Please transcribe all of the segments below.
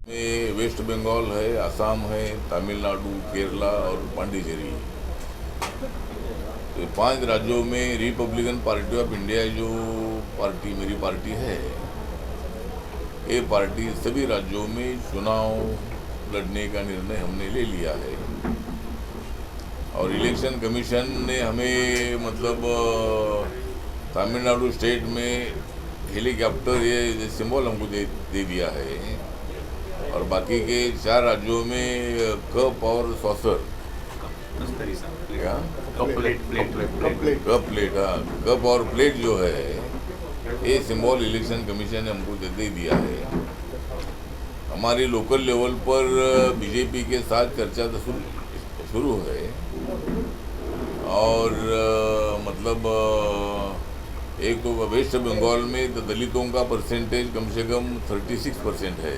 में वेस्ट बंगाल है, असम है, तमिलनाडु, केरला और पांडिचेरी। तो 5 राज्यों में रिपब्लिकन पार्टी ऑफ इंडिया जो पार्टी मेरी पार्टी है, ये पार्टी सभी राज्यों में चुनाव लड़ने का निर्णय हमने ले लिया है। और इलेक्शन कमीशन ने हमें तमिलनाडु स्टेट में हेलीकॉप्टर ये सिंबल हमको दे दिया है। और बाकी के 4 राज्यों में कप और सॉसर क्या कप प्लेट हाँ, कप और प्लेट जो है ये सिंबल इलेक्शन कमीशन ने हमको दे दिया है। हमारी लोकल लेवल पर बीजेपी के साथ चर्चा तो शुरू है। और एक तो वेस्ट बंगाल में दलितों का परसेंटेज कम से कम 36% है।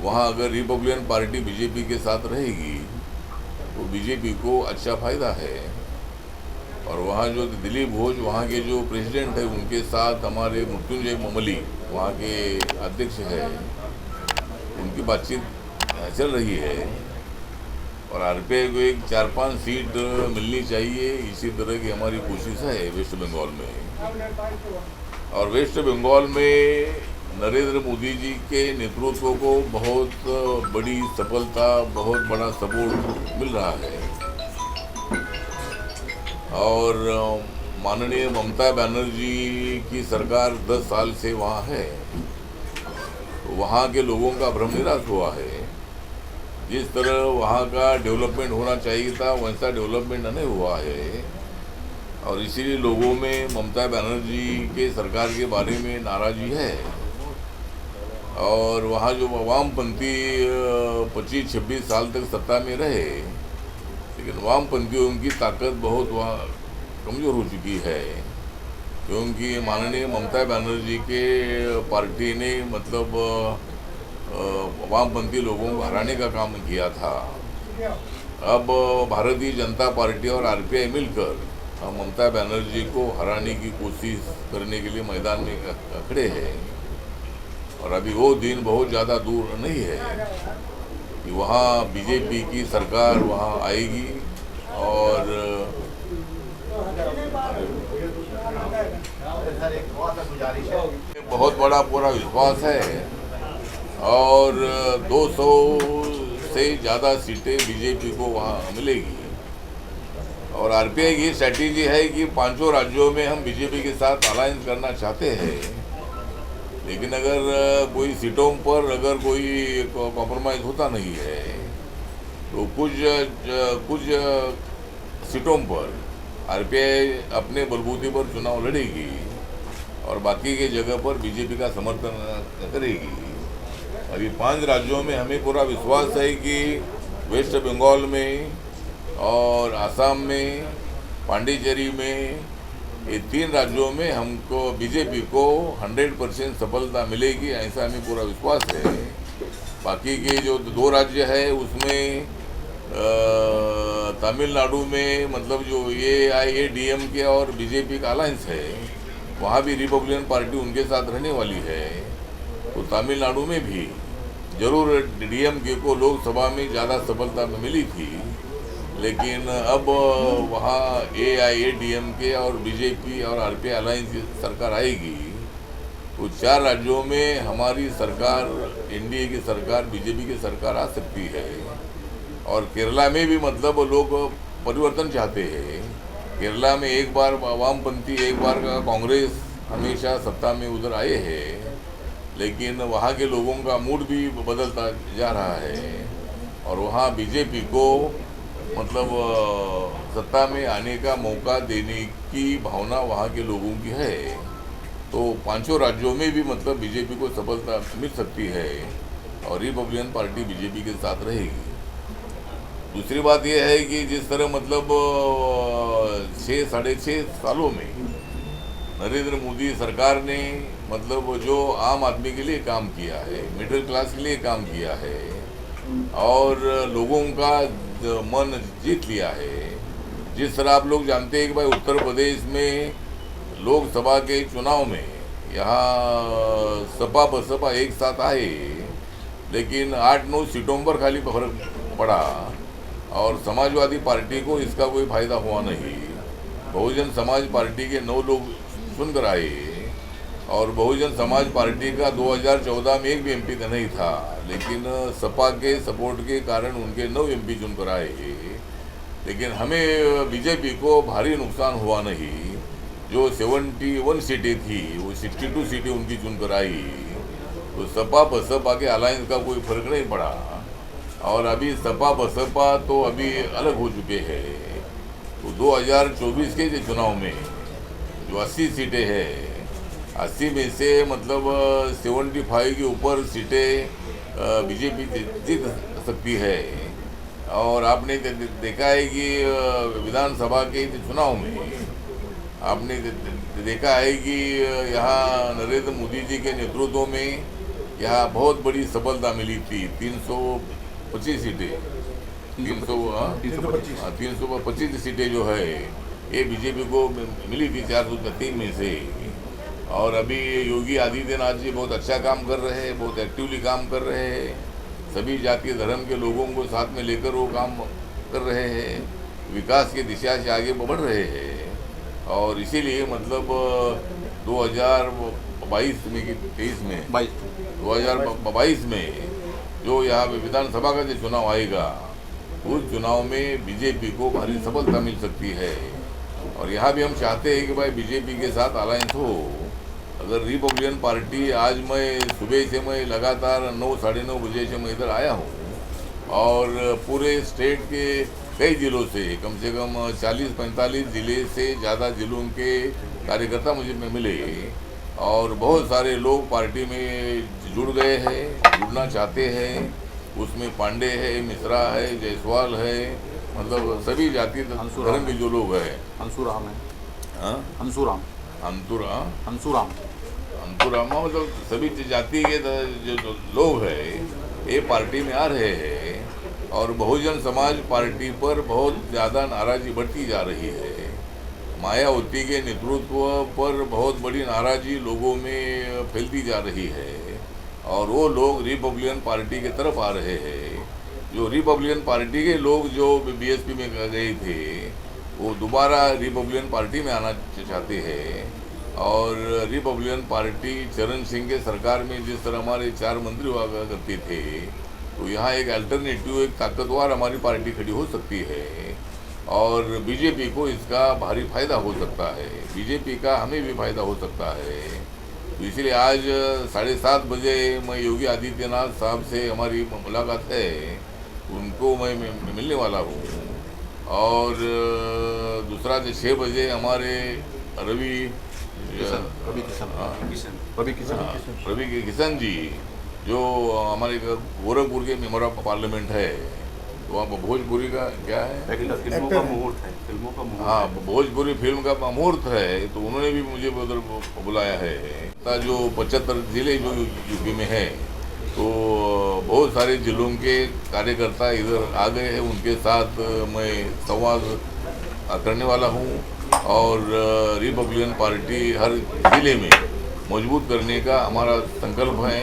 वहाँ अगर रिपब्लिकन पार्टी बीजेपी के साथ रहेगी तो बीजेपी को अच्छा फायदा है। और वहाँ जो दिलीप घोष वहाँ के जो प्रेसिडेंट है उनके साथ हमारे मृत्युंजय ममली वहाँ के अध्यक्ष है, उनकी बातचीत चल रही है। और आरपीआई को एक 4-5 सीट मिलनी चाहिए, इसी तरह की हमारी कोशिश है वेस्ट बंगाल में। और वेस्ट बंगाल में नरेंद्र मोदी जी के नेतृत्व को बहुत बड़ी सफलता, बहुत बड़ा सपोर्ट मिल रहा है। और माननीय ममता बनर्जी की सरकार 10 साल से वहाँ है, तो वहाँ के लोगों का भ्रम निराश हुआ है। जिस तरह वहाँ का डेवलपमेंट होना चाहिए था वैसा डेवलपमेंट नहीं हुआ है। और इसीलिए लोगों में ममता बनर्जी के सरकार के बारे में नाराज़गी है। और वहाँ जो वामपंथी 25-26 साल तक सत्ता में रहे, लेकिन वामपंथियों की ताकत बहुत वहाँ कमज़ोर हो चुकी है, क्योंकि माननीय ममता बनर्जी के पार्टी ने वामपंथी लोगों को हराने का काम किया था। अब भारतीय जनता पार्टी और आरपीआई मिलकर ममता बनर्जी को हराने की कोशिश करने के लिए मैदान में खड़े हैं। और अभी वो दिन बहुत ज़्यादा दूर नहीं है कि वहाँ बीजेपी की सरकार वहाँ आएगी। और बहुत बड़ा पूरा विश्वास है। और 200 से ज़्यादा सीटें बीजेपी को वहाँ मिलेगी। और आरपीआई की स्ट्रैटेजी है कि 5 राज्यों में हम बीजेपी के साथ अलायंस करना चाहते हैं, लेकिन अगर कोई सीटों पर अगर कोई कॉम्प्रोमाइज़ होता नहीं है तो कुछ सीटों पर आरपीआई अपने बलबूते पर चुनाव लड़ेगी और बाकी के जगह पर बीजेपी का समर्थन करेगी। अभी 5 राज्यों में हमें पूरा विश्वास है कि वेस्ट बंगाल में और असम में, पांडिचेरी में, ये 3 राज्यों में हमको बीजेपी को 100% सफलता मिलेगी, ऐसा हमें पूरा विश्वास है। बाकी के जो 2 राज्य है उसमें तमिलनाडु में जो AIADMK और बीजेपी का अलायंस है, वहाँ भी रिपब्लिकन पार्टी उनके साथ रहने वाली है। तो तमिलनाडु में भी जरूर डीएमके को लोकसभा में ज़्यादा सफलता मिली थी, लेकिन अब वहाँ AIADMK और बीजेपी और आरपीआई अलायंस की सरकार आएगी तो 4 राज्यों में हमारी सरकार, एनडीए की सरकार, बीजेपी की सरकार आ सकती है। और केरला में भी लोग परिवर्तन चाहते हैं। केरला में एक बार वामपंथी, एक बार कांग्रेस हमेशा सत्ता में उधर आए हैं, लेकिन वहाँ के लोगों का मूड भी बदलता जा रहा है। और वहाँ बीजेपी को सत्ता में आने का मौका देने की भावना वहाँ के लोगों की है। तो 5 राज्यों में भी बीजेपी को सफलता मिल सकती है और रिपब्लिकन पार्टी बीजेपी के साथ रहेगी। दूसरी बात यह है कि जिस तरह 6-6.5 सालों में नरेंद्र मोदी सरकार ने जो आम आदमी के लिए काम किया है, मिडिल क्लास के लिए काम किया है और लोगों का मन जीत लिया है। जिस तरह आप लोग जानते हैं कि भाई उत्तर प्रदेश में लोकसभा के चुनाव में यहाँ सपा बसपा एक साथ आए लेकिन 8-9 सीटों पर खाली फर्क पड़ा और समाजवादी पार्टी को इसका कोई फायदा हुआ नहीं। बहुजन समाज पार्टी के 9 लोग चुनकर आए और बहुजन समाज पार्टी का 2014 में एक भी एमपी का नहीं था, लेकिन सपा के सपोर्ट के कारण उनके 9 एमपी चुनकर आए। लेकिन हमें बीजेपी को भारी नुकसान हुआ नहीं। जो 71 सीटें थी वो 62 सीटें उनकी चुनकर आई। तो सपा बसपा के अलायंस का कोई फर्क नहीं पड़ा और अभी सपा बसपा तो अभी अलग हो चुके हैं। तो 2024 के चुनाव में जो 80 सीटें हैं, 80 में से मतलब 75 के ऊपर सीटें बीजेपी जीत सकती है। और आपने देखा है कि विधानसभा के चुनाव में आपने देखा है कि यहाँ नरेंद्र मोदी जी के नेतृत्व में यहाँ बहुत बड़ी सफलता मिली थी। 325 सीटें 325 सीटें जो है ये बीजेपी को मिली थी 403 में से। और अभी योगी आदित्यनाथ जी बहुत अच्छा काम कर रहे हैं, बहुत एक्टिवली काम कर रहे हैं। सभी जातीय धर्म के लोगों को साथ में लेकर वो काम कर रहे हैं, विकास की दिशा से आगे बढ़ रहे हैं। और इसीलिए मतलब 2022 में कि 2022 में जो यहाँ विधानसभा का जो चुनाव आएगा उस चुनाव में बीजेपी को भारी सफलता मिल सकती है। और यहाँ भी हम चाहते हैं कि भाई बीजेपी के साथ अलायंस हो। अगर रिपब्लिकन पार्टी आज सुबह से मैं लगातार 9-9:30 बजे से मैं इधर आया हूँ और पूरे स्टेट के कई जिलों से कम 40-45 जिले से ज़्यादा जिलों के कार्यकर्ता मुझे मिले और बहुत सारे लोग पार्टी में जुड़ गए हैं, जुड़ना चाहते हैं। उसमें पांडे है, मिश्रा है, जायसवाल है, मतलब सभी जाति धर्म के जो लोग हैं। अंतुरामा मतलब सभी जाति के जो लोग हैं ये पार्टी में आ रहे हैं और बहुजन समाज पार्टी पर बहुत ज़्यादा नाराज़गी बढ़ती जा रही है। मायावती के नेतृत्व पर बहुत बड़ी नाराज़गी लोगों में फैलती जा रही है और वो लोग रिपब्लिकन पार्टी की तरफ आ रहे हैं। जो रिपब्लिकन पार्टी के लोग जो बीएसपी में गए थे वो दोबारा रिपब्लिकन पार्टी में आना चाहते हैं। और रिपब्लिकन पार्टी चरण सिंह के सरकार में जिस तरह हमारे 4 मंत्री हुआ करते थे, तो यहाँ एक अल्टरनेटिव, एक ताकतवर हमारी पार्टी खड़ी हो सकती है और बीजेपी को इसका भारी फायदा हो सकता है। बीजेपी का हमें भी फायदा हो सकता है। तो इसलिए आज 7:30 बजे मैं योगी आदित्यनाथ साहब से हमारी मुलाकात है, उनको मैं मिलने वाला हूँ। और दूसरा 6 बजे हमारे रवि किशन जी जो हमारे गोरखपुर के मेंबर ऑफ पार्लियामेंट है, तो वहाँ भोजपुरी का क्या है, फिल्मों का मुहूर्त है। हाँ, भोजपुरी फिल्म का मुहूर्त है, तो उन्होंने भी मुझे उधर बुलाया है। जो 75 जिले जो यूपी में है, तो बहुत सारे जिलों के कार्यकर्ता इधर आ गए हैं। उनके साथ मैं संवाद करने वाला हूँ और रिपब्लिकन पार्टी हर जिले में मजबूत करने का हमारा संकल्प है।